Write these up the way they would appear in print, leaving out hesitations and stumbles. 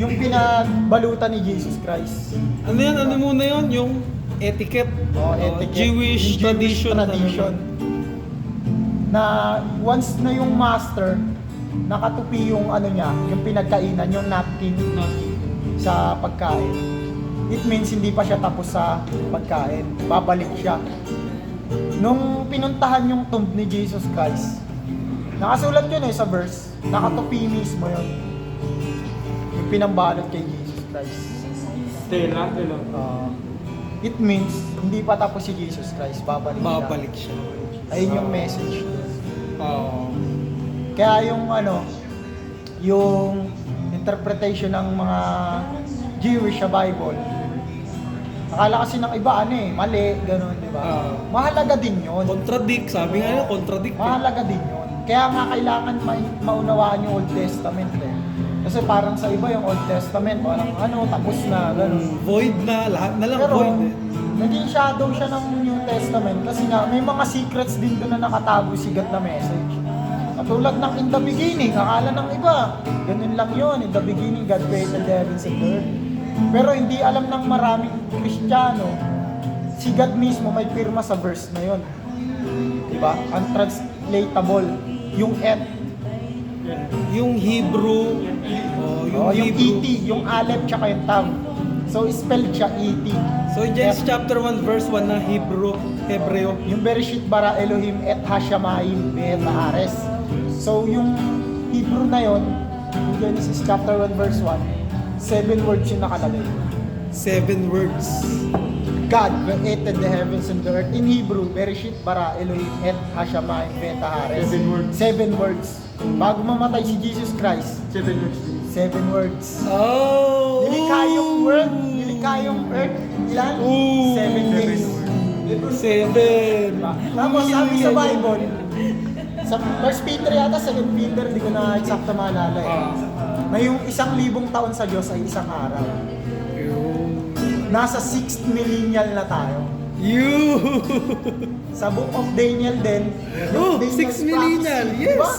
yung pinagbalutan ni Jesus Christ. Ano yan? Ano muna yun? Yung etiquette. Etiquette. Jewish Yung tradition. tradition. Na once na yung master, nakatupi yung ano niya, yung pinagkainan, yung napkin sa pagkain. It means hindi pa siya tapos sa pagkain. Babalik siya. Nung pinuntahan yung tomb ni Jesus Christ, nakasulat yun sa verse, nakatupi mismo yun. Yung pinambalot kay Jesus Christ. Tela. It means, hindi pa tapos si Jesus Christ, babalik siya. Babalik siya. Ayun yung message. Oo. Kaya yung yung interpretation ng mga Jewish sa Bible, akala kasi ng iba mali, gano'n, di ba? Mahalaga din yun. Contradict. Sabi nga nila, contradict. Mahalaga din yun. Kaya nga kailangan maunawaan yung Old Testament Kasi parang sa iba yung Old Testament, parang tapos na, gano'n. Void na, lahat na lang Pero, void. naging shadow siya ng New Testament kasi nga may mga secrets din doon na nakatago sigat na message. Katulad ng in the beginning, akala ng iba, ganun lang yun, in the beginning God created the heavens and the earth. Pero hindi alam ng maraming Kristiyano, si God mismo may pirma sa verse na yun. Diba? Untranslatable, yung et. Yung Hebrew. Yung et, yung aleph tsaka yung tav. So spelled siya et. So Genesis chapter 1 verse 1 na Hebreo. Yung Bereshit bara Elohim et hashamayim be'et haares. So yung Hebrew na yon, yung Genesis chapter 1 verse 1, 7 words yung nakalagay. 7 words. God created the heavens and the earth. In Hebrew, Bereshit bara Elohim et hashamayim be'et haares. 7 words. 7 words. Bago mamatay si Jesus Christ, 7 words. 7 words. Oh! Nilikha yung world, nilikha yung earth. Ilan? Ooh. 7 days. 7. Tapos sabi sa Bible, sa 1 Peter yata, 2 Peter, hindi ko na eksakta maalala na yung 1,000 taon sa Diyos ay isang araw. Nasa 6th millennial na tayo. Sa Book of Daniel din, Oh, Daniel's 6 millennial, prophecy, yes! diba?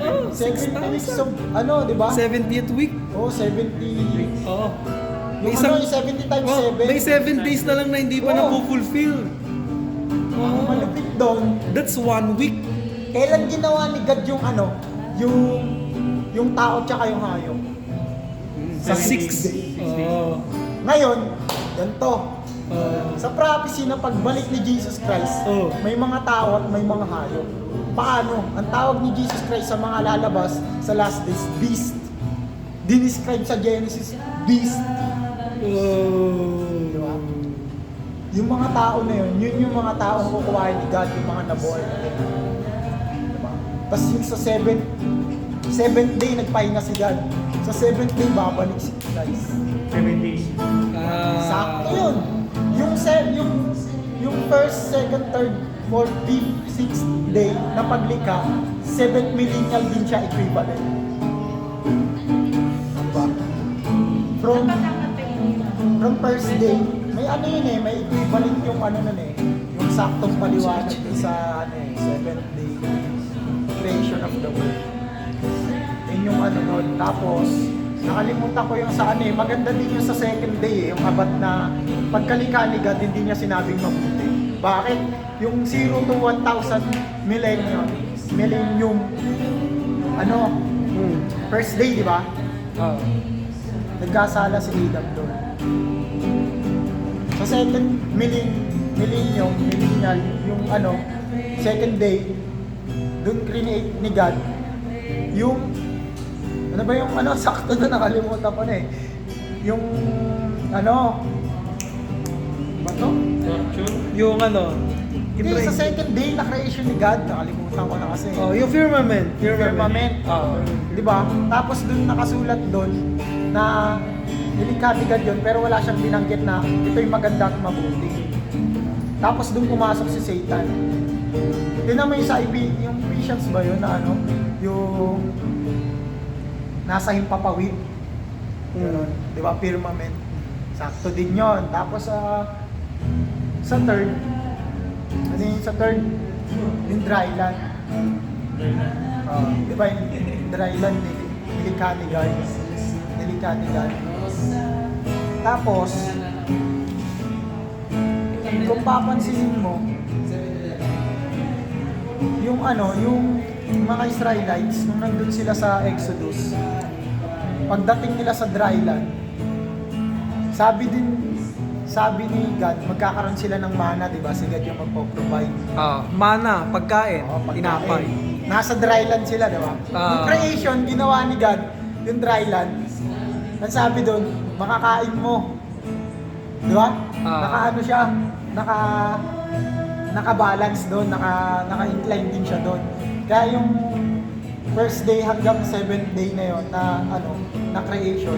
Oh, 70 weeks of, diba? 70th week. Oh, 70 weeks. Oo. Yung yung 70 times 7. May 7 days na lang na hindi pa Oo. na-fulfill. Ang malupit doon, That's 1 week. kailan ginawa ni God yung yung tao tsaka yung hayop? Sa 6 days. Oo. Ngayon, ganito. Sa prophecy na pagbalik ni Jesus Christ, may mga tao at may mga hayop. Paano? Ang tawag ni Jesus Christ sa mga lalabas sa last days, beast. Dinescribe sa Genesis, beast. Diba? Yung mga tao na yun yung mga taong kukuhain ni God, yung mga nabuhay na yun. Diba? Tapos yung sa 7th day, nagpahinga si God. Sa 7th day, babalik si Christ. 7 days. Sakto yun. Yung first, second, third, fourth, fifth, sixth day na paglikha, 7th millennial din siya equivalent. Diba? From first day, may may equivalent yung yung saktong paliwanag sa 7th day creation of the world. Yun yung nun. Tapos, nakalimutan ko yung sa maganda din yung sa second day yung abad na pagkalikha ni God, hindi niya sinabing mabuti. Bakit? Yung 0 to 1,000 millennium, first day, di ba? Nagkasala si Adam doon. Sa second millennial, yung second day, doon create ni God, yung ano ba yung sakto na nakalimutan ko na yung ba to? Yung Hindi, sa second day na creation ni God, nakalimutan ko na kasi. yung firmament. Firmament. Di ba? Tapos doon nakasulat doon na nilikha ni God yun, pero wala siyang binanggit na ito'y maganda at mabuti. Tapos doon pumasok si Satan. Tingnan mo yung sa yung Ephesians ba yun na yung nasa himpapawid. Di ba? Firmament. Sakto din yon. Tapos sa third, sa third, yung dry land. Di ba yung dry land, nilikha ni God. nilikha ni God. Tapos, kung papansinin mo, yung mga Israelites, nung nandun sila sa Exodus, pagdating nila sa dry land, sabi ni God, magkakaroon sila ng mana, di ba? Si God yung magpo-provide. Mana, pagkain, Oo, pagkain. tinapay. Nasa dry land sila, di ba? Yung creation, ginawa ni God, yung dry land. Ang sabi doon, makakain mo. Di ba? Naka-ano siya, naka-balance doon, naka-incline din siya doon. Kaya yung first day hanggang 7th day na yon na creation,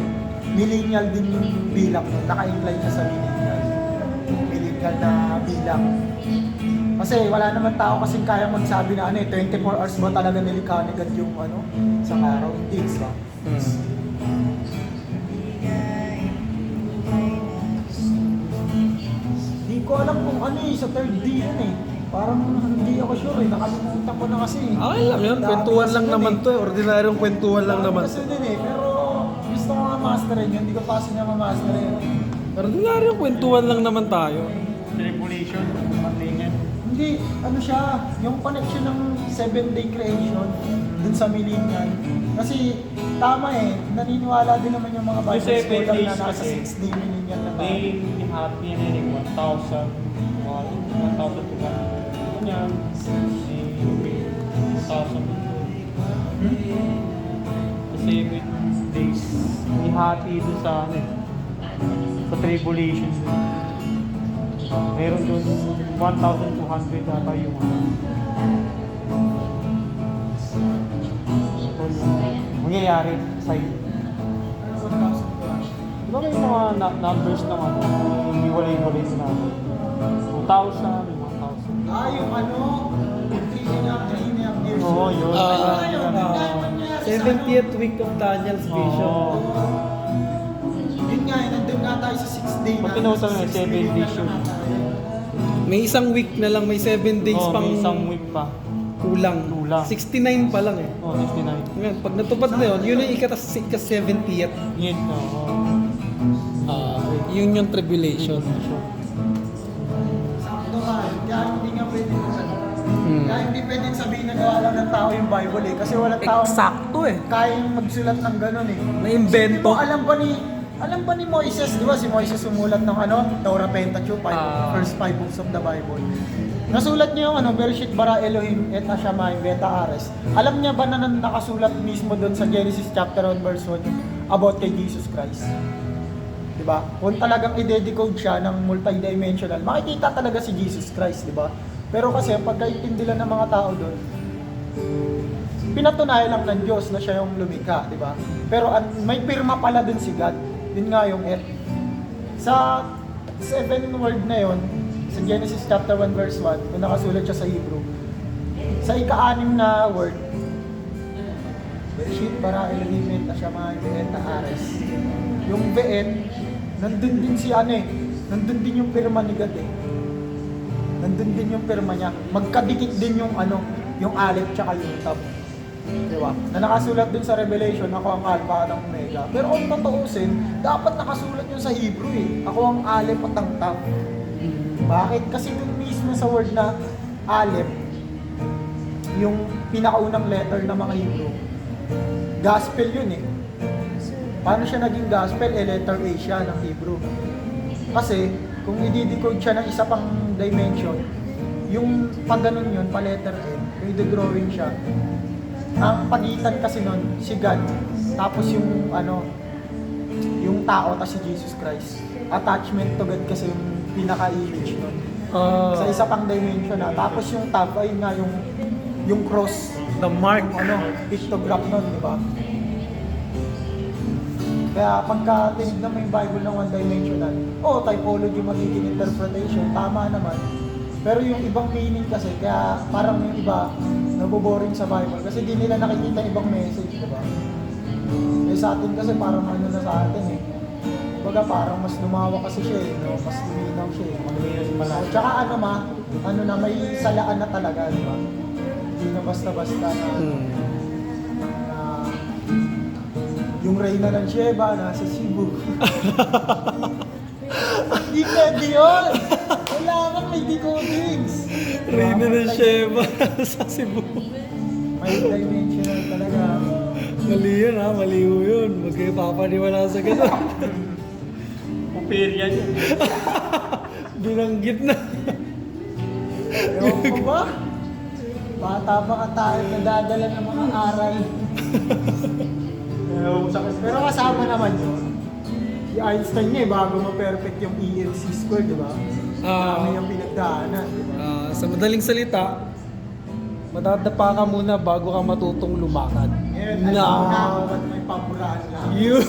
millennial din yung bilang doon, naka-incline siya sa millennial na bilang. Kasi wala naman tao kasing kaya magsabi na 24 hours ba talaga nilikha ni God yung sa araw, hindi ba? Di ko alam kung sa third day yan eh. Parang hindi ako sure eh, nakalimutan ko na kasi. Okay lang yun, kwentuhan lang naman to eh. Ordinaryong kwentuhan lang naman. Kasi din eh, pero gusto ko nga masterin yun, hindi ko pa siya ma-masterin. Ordinaryong kwentuhan lang naman tayo. Tribulation, matingan. Hindi, siya, yung connection ng 7-day creation dun sa millennial. Kasi tama eh, naniniwala din naman yung mga Bible Yung 7 scholar days na nasa kasi, 6-day millennial na tayo. They happy na rin 1,000. 1,000 yan. 1,000. Sa 7 days, ihati doon sa sa tribulation. Meron doon 1,200 ata yung mangyayari sa iyo. Diba may mga numbers na hiwalay-hiwalay na 2,000, 1,000. Yung 3.5 years. Oo, yun. Yun 70th week of Daniel's vision. Oo. Yun nga, nandun nga tayo sa 6 day na. Pag tinutol na, 7 days yun. May isang week na lang, may 7 days Oo, pang may isang week pa. kulang. Kulang. 69 pa lang eh. Oo, 69. Ngayon, pag natupad na yun yung ika-70th. Yun, oo. Yun yung tribulation. Sakto nga, kaya hindi nga pwedeng kaya hindi pwedeng sabihin na gawa lang ng tao yung Bible eh. Kasi walang tao Eksakto eh. kayang magsulat ng ganun eh. Na-invento. Kasi alam ba ni Moises, di ba si Moises sumulat ng Torah, Pentateuch, first 5 books of the Bible. Nasulat niya yung Bereshit bara Elohim et Hashamayim Beta Ares. Alam niya ba na nakasulat mismo doon sa Genesis chapter 1 verse 1 about kay Jesus Christ? Di ba? Kung talagang i-decode siya ng multidimensional, makikita talaga si Jesus Christ, di ba? Pero kasi pagkaintindi lang ng mga tao doon, pinatunayan lang ng Diyos na siya yung lumikha, di ba? Pero may pirma pala dun si God. Yun nga yung et. Sa 7 word na yon, sa Genesis chapter 1 verse 1, kung nakasulat siya sa Hebrew, sa ika-6 na word, Bereshit bara Elohim et Hashamayim et Ares. Yung beet, nandun din si nandun din yung pirma ni God eh. Nandun din yung pirma niya. Magkadikit din yung yung Aleph tsaka yung Tab. Diba? Na nakasulat din sa Revelation, ako ang Alpha at ang Omega. Pero kung totoosin, dapat nakasulat yun sa Hebrew eh. Ako ang Aleph at ang Tab. Bakit? Kasi dun mismo sa word na Aleph, yung pinakaunang letter ng mga Hebrew, gospel yun eh. Paano siya naging gospel? Letter A siya ng Hebrew. Kasi, kung i-decode siya ng isa pang dimension, yung pag ganun yun, pa letter N, kung i-drawing siya, ang pagitan kasi nun, si God, tapos yung yung tao, tapos si Jesus Christ. Attachment to God kasi yung pinaka-image nun. Sa isa pang dimension na. Tapos yung tab, ayun nga yung cross. The mark. Pictograph nun, di ba? Kaya pagka tinignan mo yung Bible ng one-dimensional, typology magiging interpretation, tama naman. Pero yung ibang meaning kasi, kaya parang yung iba, naboboring sa Bible kasi di nila nakikita ibang message, di ba? Sa atin kasi parang na sa atin eh. Baga parang mas lumawa kasi siya eh, no? Mas luminaw siya eh. Maluminas pala. Tsaka may salaan na talaga, di ba? Hindi na basta-basta na Yung Reyna ng Sheba, nasa Cebu. Hindi pwede yun! Kailangan may decodings! Reyna ng Sheba sa Cebu. May dimensional talaga. Mali yun ha, mali yun. Huwag kayo papaniwala sa gano'n. Operian yun. Binanggit na. Ewan ko ba? Bata pa ka tayo nadadala ng mga aral. Pero kasama naman yun. Si Einstein niya bago ma-perfect yung EMC score, di ba? Marami yung pinagdaanan, di ba? Sa madaling salita, madadapa ka muna bago ka matutong lumakad. Ngayon, alam mo na ako ba't may pamuraan lang. Yun!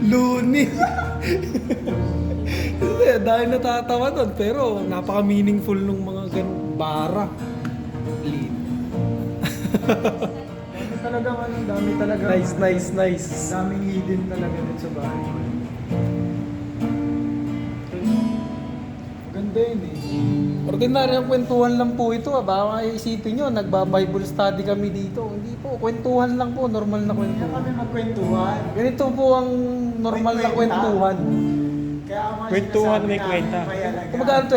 Luni! Hindi, dahil natatawa doon, pero napaka-meaningful nung mga ganun. Bara. Lean. Dami talagang ano, dami talaga. Nice. Daming hidden talaga dun sa bahay. Ganda yun eh. Ordinaryong kwentuhan lang po ito. Baka isipin nyo, nagba-Bible study kami dito. Hindi po, kwentuhan lang po, normal na Kaya kwentuhan. kami magkwentuhan. Ganito po ang normal na kwentuhan. Kaya ang mga Kwentuhan sinasabi may namin, kwenta. may alaga. Kumbaga ito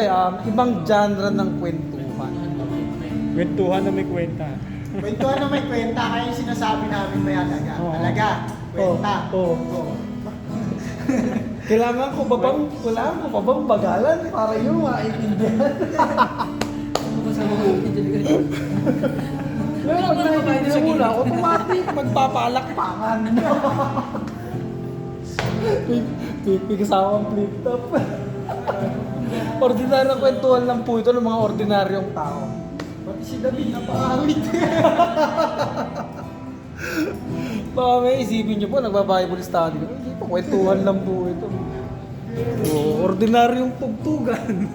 ibang genre ng kwentuhan. Kwentuhan na may kwenta. Kwentuhan na may kwenta, kaya yung sinasabi namin may alaga. Oo. Alaga, kwenta. Oo. Kailangan ko ba bang bagalan para yung maintindihan? Pero pag naiintindihan mo na, automatic magpapalakpakan. May kasawang flip top. Ordinaryong kwentuhan lang po ito ng mga ordinaryong tao. Pati si David napaawit. Baka may isipin nyo po, nagba-Bible study. Hindi po, kwentuhan lang po ito. Ordinaryong tugtugan.